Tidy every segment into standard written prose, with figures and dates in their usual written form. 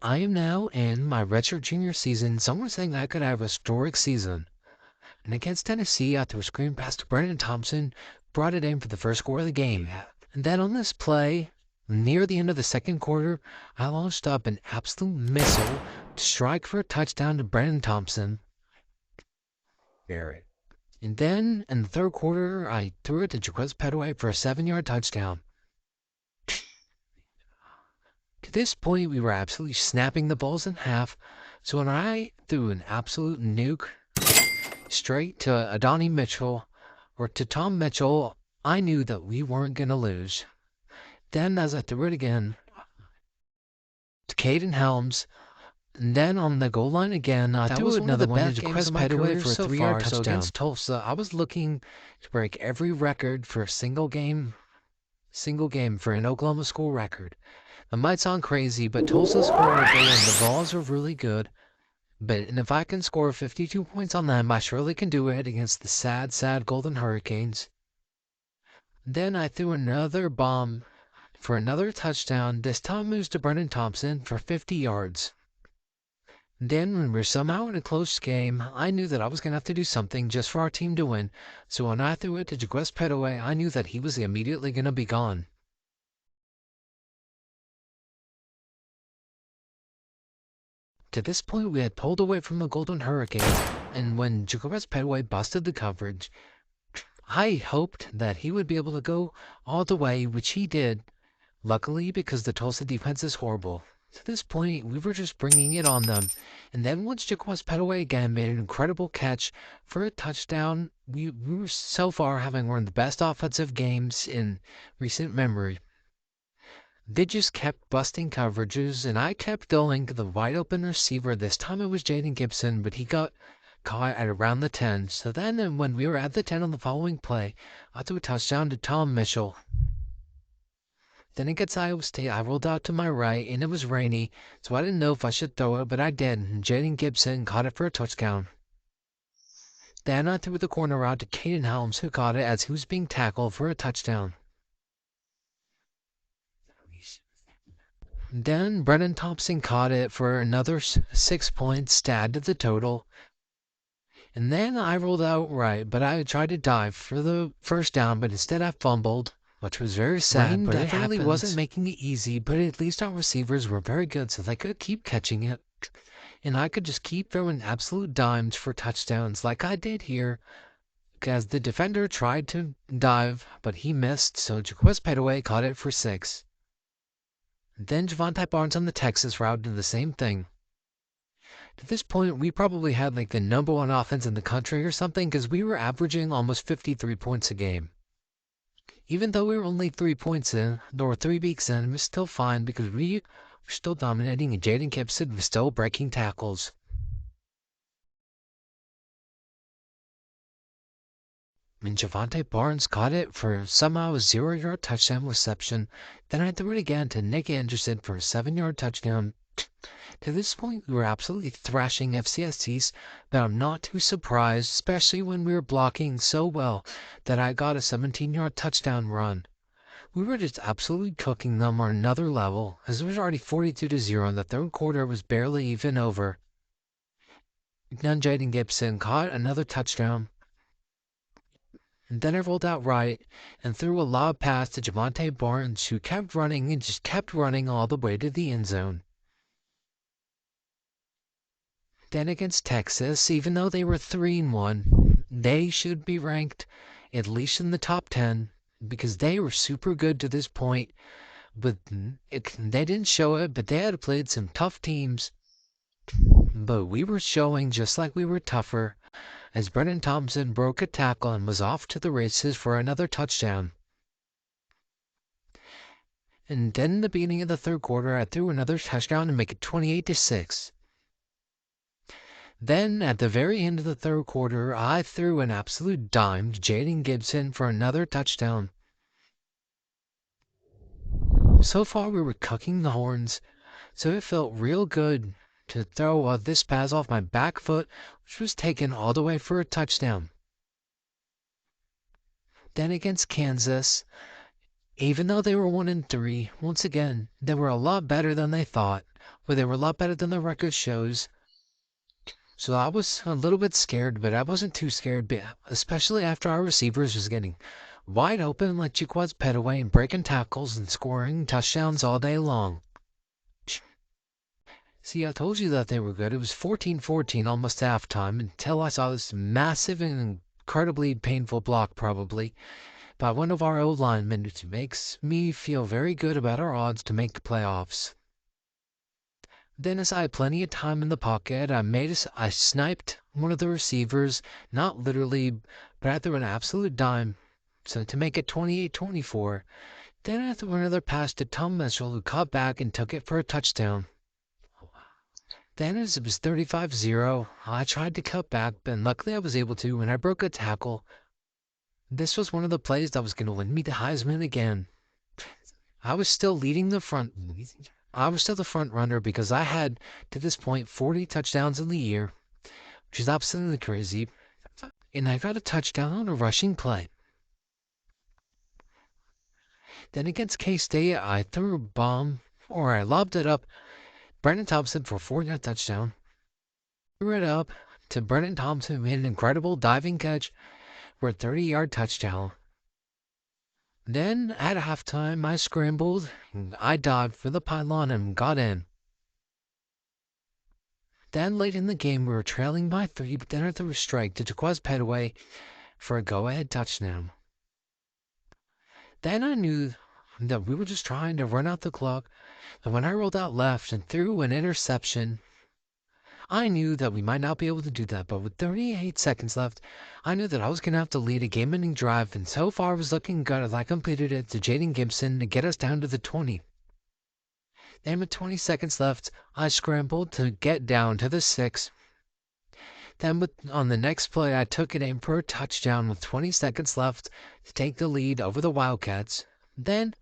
I am now in my redshirt junior season. Some were saying I could have a historic season. And against Tennessee, I threw a screen pass to Brennan Thompson, brought it in for the first score of the game. And then on this play, near the end of the second quarter, I launched up an absolute missile to strike for a touchdown to Brennan Thompson. Barrett. And then in the third quarter, I threw it to Jaquez Petaway for a 7-yard touchdown. To this point, we were absolutely snapping the balls in half, so when I threw an absolute nuke straight to Adonai Mitchell or to Tom Mitchell, I knew that we weren't going to lose. Then as I threw it again to Caden Helms, and then on the goal line again, I threw another one to Jaquez Petaway for a 3-yard touchdown. So against Tulsa, I was looking to break every record for a single game for an Oklahoma school record. That might sound crazy, but Tulsa's horrible and the balls are really good. And if I can score 52 points on them, I surely can do it against the sad, sad Golden Hurricanes. Then I threw another bomb for another touchdown. This time moves to Brennan Thompson for 50 yards. Then when we're somehow in a close game, I knew that I was going to have to do something just for our team to win. So when I threw it to Jaquez Petaway, I knew that he was immediately going to be gone. To this point, we had pulled away from the Golden Hurricanes, and when Jaquez Petaway busted the coverage, I hoped that he would be able to go all the way, which he did, luckily because the Tulsa defense is horrible. To this point, we were just bringing it on them, and then once Jaquez Petaway again made an incredible catch for a touchdown, we were so far having one of the best offensive games in recent memory. They just kept busting coverages, and I kept going to the wide open receiver. This time it was Jaden Gibson, but he got caught at around the 10. So then when we were at the 10 on the following play, I threw a touchdown to Tom Mitchell. Then against Iowa State, I rolled out to my right, and it was rainy, so I didn't know if I should throw it, but I did, and Jaden Gibson caught it for a touchdown. Then I threw the corner route to Caden Helms, who caught it as he was being tackled for a touchdown. Then Brennan Thompson caught it for another 6 points to add to the total. And then I rolled out right, but I tried to dive for the first down, but instead I fumbled, which was very sad, but it definitely wasn't making it easy, but at least our receivers were very good, so they could keep catching it. And I could just keep throwing absolute dimes for touchdowns like I did here, because the defender tried to dive, but he missed, so Jaquez Petaway caught it for 6. Then Javonte Barnes on the Texas route did the same thing. To this point, we probably had like the #1 offense in the country or something, because we were averaging almost 53 points a game. Even though we were only 3 points in, or 3 weeks in, it was still fine because we were still dominating and Jaden Gibson was still breaking tackles. And Javonte Barnes caught it for somehow a 0-yard touchdown reception. Then I threw it again to Nick Anderson for a 7-yard touchdown. To this point, we were absolutely thrashing FCS, but I'm not too surprised, especially when we were blocking so well that I got a 17-yard touchdown run. We were just absolutely cooking them on another level, as it was already 42-0, and the third quarter was barely even over. Then Jaden Gibson caught another touchdown. And then I rolled out right and threw a lob pass to Javonte Barnes, who kept running and just kept running all the way to the end zone. Then against Texas, even though they were 3-1, they should be ranked at least in the top 10 because they were super good to this point. But they didn't show it, but they had played some tough teams. But we were showing just like we were tougher, as Brennan Thompson broke a tackle and was off to the races for another touchdown. And then in the beginning of the third quarter, I threw another touchdown to make it 28-6. Then, at the very end of the third quarter, I threw an absolute dime to Jaden Gibson for another touchdown. So far, we were cooking the horns, so it felt real good to throw this pass off my back foot, which was taken all the way for a touchdown. Then against Kansas, even though they were 1-3, once again, they were a lot better than they thought. but they were a lot better than the record shows. So I was a little bit scared, but I wasn't too scared, especially after our receivers was getting wide open like Chiquaz Petaway and breaking tackles and scoring touchdowns all day long. See, I told you that they were good. It was 14-14 almost halftime until I saw this massive and incredibly painful block, probably, by one of our old linemen, which makes me feel very good about our odds to make the playoffs. Then, as I had plenty of time in the pocket, I sniped one of the receivers, not literally, but I threw an absolute dime, so to make it 28-24. Then I threw another pass to Tom Mitchell, who caught back and took it for a touchdown. Then, as it was 35-0, I tried to cut back, but luckily I was able to when I broke a tackle. This was one of the plays that was going to win me the Heisman again. I was still the front runner because I had, to this point, 40 touchdowns in the year, which is absolutely crazy. And I got a touchdown on a rushing play. Then against K-State, I threw a bomb, or I lobbed it up Brennan Thompson for a 4-yard touchdown. Threw it up to Brennan Thompson, who made an incredible diving catch for a 30-yard touchdown. Then, at halftime, I scrambled, and I dived for the pylon and got in. Then, late in the game, we were trailing by 3, but then I threw a strike to Chiquaz Petaway for a go-ahead touchdown. Then I knew that we were just trying to run out the clock, and when I rolled out left and threw an interception, I knew that we might not be able to do that, but with 38 seconds left, I knew that I was going to have to lead a game-ending drive, and so far it was looking good as I completed it to Jaden Gibson to get us down to the 20. Then with 20 seconds left, I scrambled to get down to the 6. Then on the next play, I took it in for a touchdown with 20 seconds left to take the lead over the Wildcats. Then,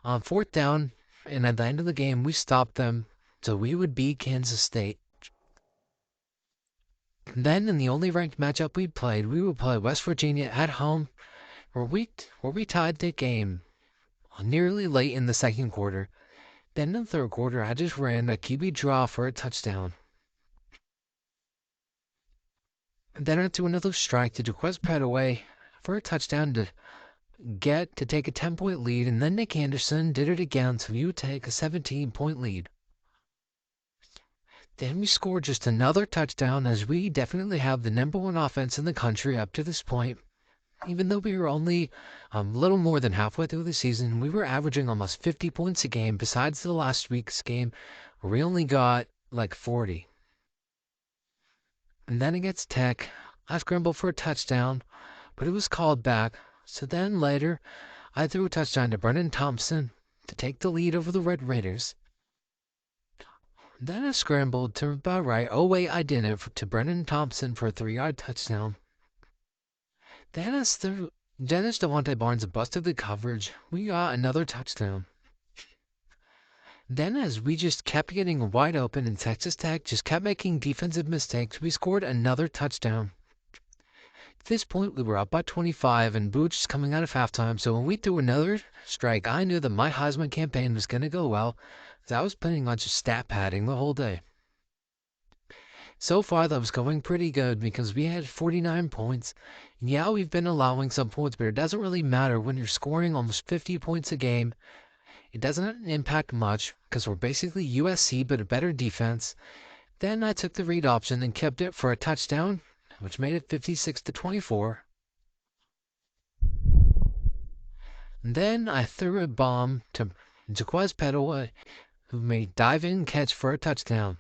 on 4th down, and at the end of the game, we stopped them, so we would beat Kansas State. Then, in the only ranked matchup we played, we would play West Virginia at home, where we tied the game nearly late in the second quarter. Then in the third quarter, I just ran a QB draw for a touchdown. Then I threw another strike to Chiquaz Petaway for a touchdown to take a 10-point lead, and then Nick Anderson did it again, so we would take a 17-point lead. Then we scored just another touchdown, as we definitely have the #1 offense in the country up to this point. Even though we were only a little more than halfway through the season, we were averaging almost 50 points a game, besides the last week's game, where we only got like 40. And then against Tech, I scrambled for a touchdown, but it was called back. So then later, I threw a touchdown to Brennan Thompson to take the lead over the Red Raiders. Then I scrambled to about right. Oh, wait, I didn't. To Brennan Thompson for a 3-yard touchdown. Then as Devontae Barnes busted the coverage, we got another touchdown. Then as we just kept getting wide open and Texas Tech just kept making defensive mistakes, we scored another touchdown. At this point, we were up by 25, and Booch is coming out of halftime, so when we threw another strike, I knew that my Heisman campaign was going to go well, as I was planning on just stat padding the whole day. So far, that was going pretty good, because we had 49 points. And yeah, we've been allowing some points, but it doesn't really matter when you're scoring almost 50 points a game. It doesn't impact much, because we're basically USC, but a better defense. Then I took the read option and kept it for a touchdown, which made it 56-24. Then I threw a bomb to Chiquaz Petaway, who made dive-in catch for a touchdown.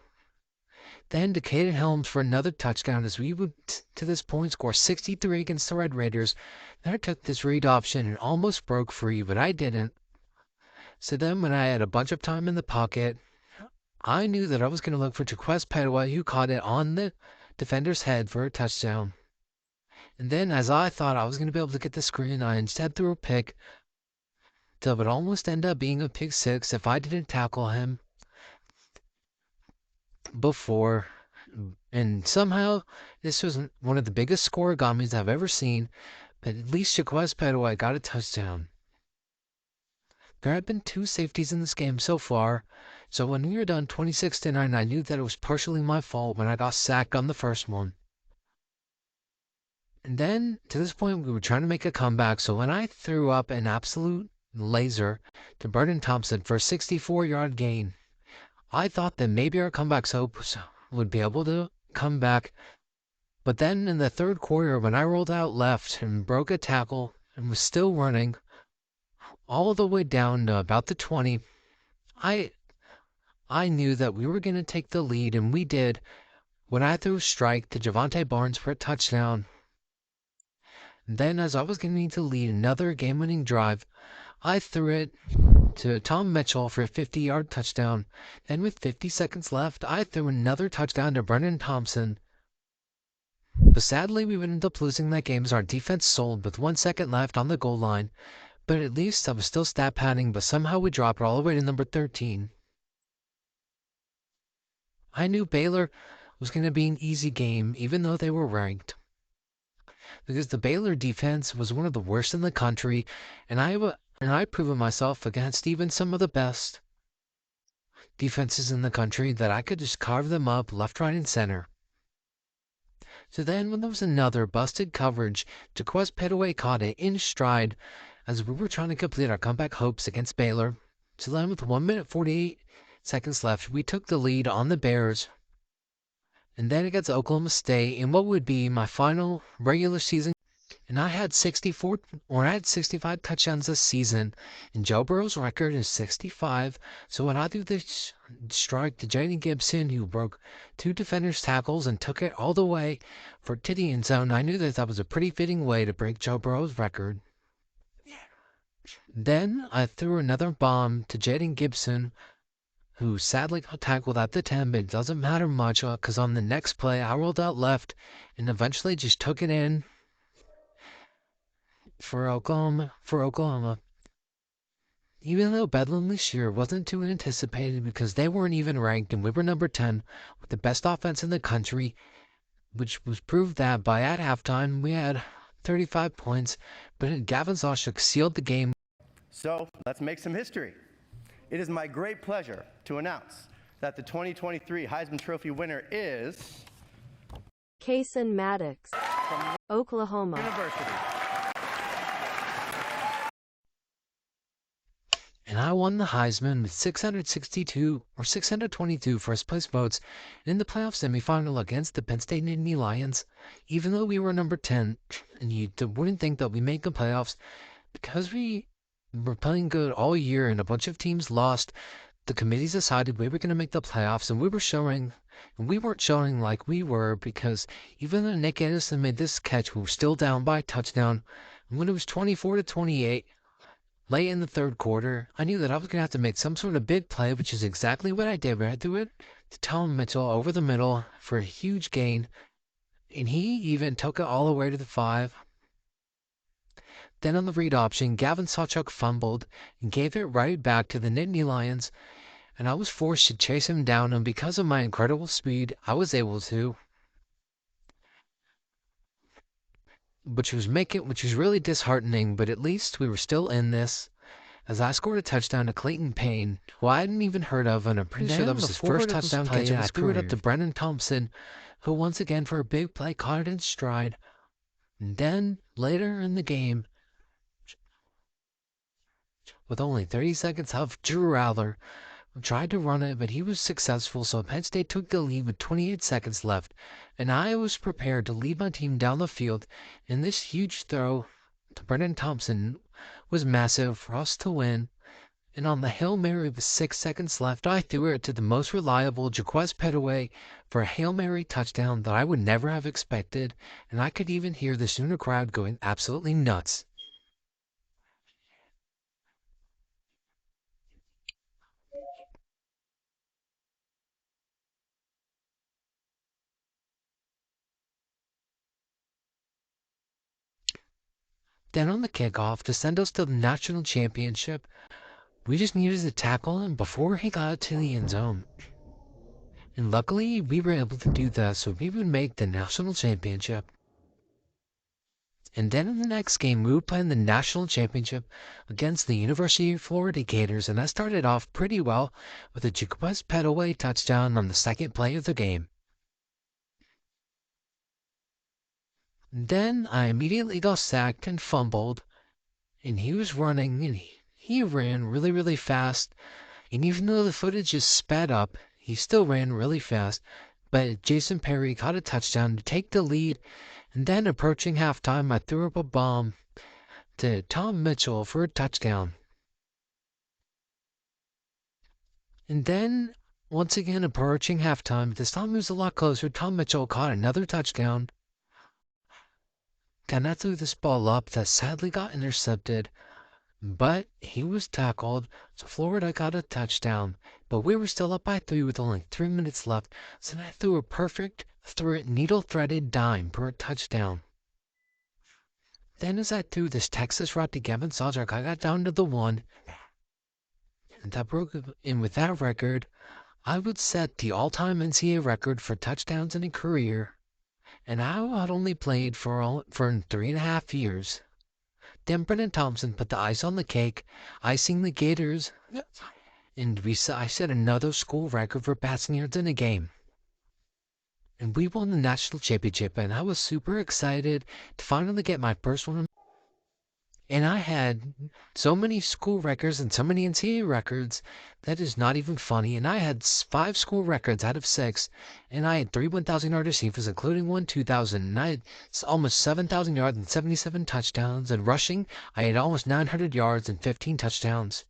Then to Caden Helms for another touchdown, as we would, to this point, score 63 against the Red Raiders. Then I took this read option and almost broke free, but I didn't. So then when I had a bunch of time in the pocket, I knew that I was going to look for Chiquaz Petaway, who caught it on the defender's head for a touchdown. And then, as I thought I was going to be able to get the screen, I instead threw a pick that would almost end up being a pick 6 if I didn't tackle him before. And somehow, this was one of the biggest scoregamis I've ever seen, but at least Chiquaz Petaway got a touchdown. There had been 2 safeties in this game so far, so when we were done 26-9, I knew that it was partially my fault when I got sacked on the first one. And then, to this point, we were trying to make a comeback, so when I threw up an absolute laser to Burden Thompson for a 64-yard gain, I thought that maybe our comeback hopes would be able to come back. But then in the third quarter, when I rolled out left and broke a tackle and was still running all the way down to about the 20, I knew that we were going to take the lead, and we did when I threw a strike to Javonte Barnes for a touchdown. Then, as I was getting to lead another game-winning drive, I threw it to Tom Mitchell for a 50-yard touchdown. Then with 50 seconds left, I threw another touchdown to Brennan Thompson. But sadly, we would end up losing that game as our defense sold with 1 second left on the goal line. But at least I was still stat padding, but somehow we dropped all the way to number 13. I knew Baylor was going to be an easy game, even though they were ranked, because the Baylor defense was one of the worst in the country, and I'd proven myself against even some of the best defenses in the country that I could just carve them up left, right, and center. So then, when there was another busted coverage, Jaquez Petaway caught it in stride as we were trying to complete our comeback hopes against Baylor. So then, with 1 minute 48 seconds left, we took the lead on the Bears. And then against Oklahoma State in what would be my final regular season. And I had 65 touchdowns this season, and Joe Burrow's record is 65. So when I threw this strike to Jaden Gibson, who broke 2 defenders' tackles and took it all the way to the end zone, I knew that was a pretty fitting way to break Joe Burrow's record. Then I threw another bomb to Jaden Gibson, who sadly got tackled at the 10, but it doesn't matter much because on the next play I rolled out left and eventually just took it in for Oklahoma. Even though Bedlam this year wasn't too anticipated because they weren't even ranked and we were number 10 with the best offense in the country, which was proved that by at halftime we had 35 points, but Gavin Sawchuk sealed the game. So let's make some history. It is my great pleasure to announce that the 2023 Heisman Trophy winner is Kason Maddox, from Oklahoma University. And I won the Heisman with 622 first place votes in the playoff semifinal against the Penn State Nittany Lions. Even though we were number 10, and you wouldn't think that we made the playoffs, because we were playing good all year and a bunch of teams lost, the committees decided we were going to make the playoffs, and we weren't showing like we were, because even though Nick Anderson made this catch, we were still down by a touchdown. And when it was 24-28, late in the third quarter, I knew that I was going to have to make some sort of big play, which is exactly what I did. I threw it to Tom Mitchell over the middle for a huge gain, and he even took it all the way to the 5. Then on the read option, Gavin Sawchuk fumbled and gave it right back to the Nittany Lions, and I was forced to chase him down, and because of my incredible speed, I was able to, which was really disheartening, but at least we were still in this, as I scored a touchdown to Clayton Payne, who I hadn't even heard of, and I'm pretty sure that was his first touchdown catch. I threw it up to Brennan Thompson, who once again for a big play caught it in stride. And then later in the game, with only 30 seconds left, Drew Rowler tried to run it, but he was successful, so Penn State took the lead with 28 seconds left, and I was prepared to lead my team down the field, and this huge throw to Brennan Thompson was massive for us to win. And on the Hail Mary with 6 seconds left, I threw it to the most reliable Jaquez Petaway for a Hail Mary touchdown that I would never have expected, and I could even hear the Sooner crowd going absolutely nuts. Then on the kickoff, to send us to the national championship, we just needed to tackle him before he got to the end zone. And luckily, we were able to do that, so we would make the national championship. And then in the next game, we would play in the national championship against the University of Florida Gators, and I started off pretty well with a Jacobus Petaway touchdown on the second play of the game. Then I immediately got sacked and fumbled, and he was running, and he ran really, really fast. And even though the footage is sped up, he still ran really fast. But Jason Perry caught a touchdown to take the lead, and then approaching halftime, I threw up a bomb to Tom Mitchell for a touchdown. And then, once again approaching halftime, this time it was a lot closer. Tom Mitchell caught another touchdown. And I threw this ball up that sadly got intercepted, but he was tackled, so Florida got a touchdown. But we were still up by 3 with only 3 minutes left, so I threw a perfect needle-threaded dime for a touchdown. Then as I threw this Texas route to Gavin Sawchuk, I got down to the 1, and that broke in. With that record, I would set the all-time NCAA record for touchdowns in a career, and I had only played for 3.5 years. Then Brennan Thompson put the ice on the cake, icing the Gators, and I set another school record for passing yards in a game. And we won the national championship, and I was super excited to finally get my first one. And I had so many school records and so many NCAA records, that is not even funny. And I had 5 school records out of 6, and I had 3 1,000-yard receivers, including one 2,000. And I had almost 7,000 yards and 77 touchdowns. And rushing, I had almost 900 yards and 15 touchdowns.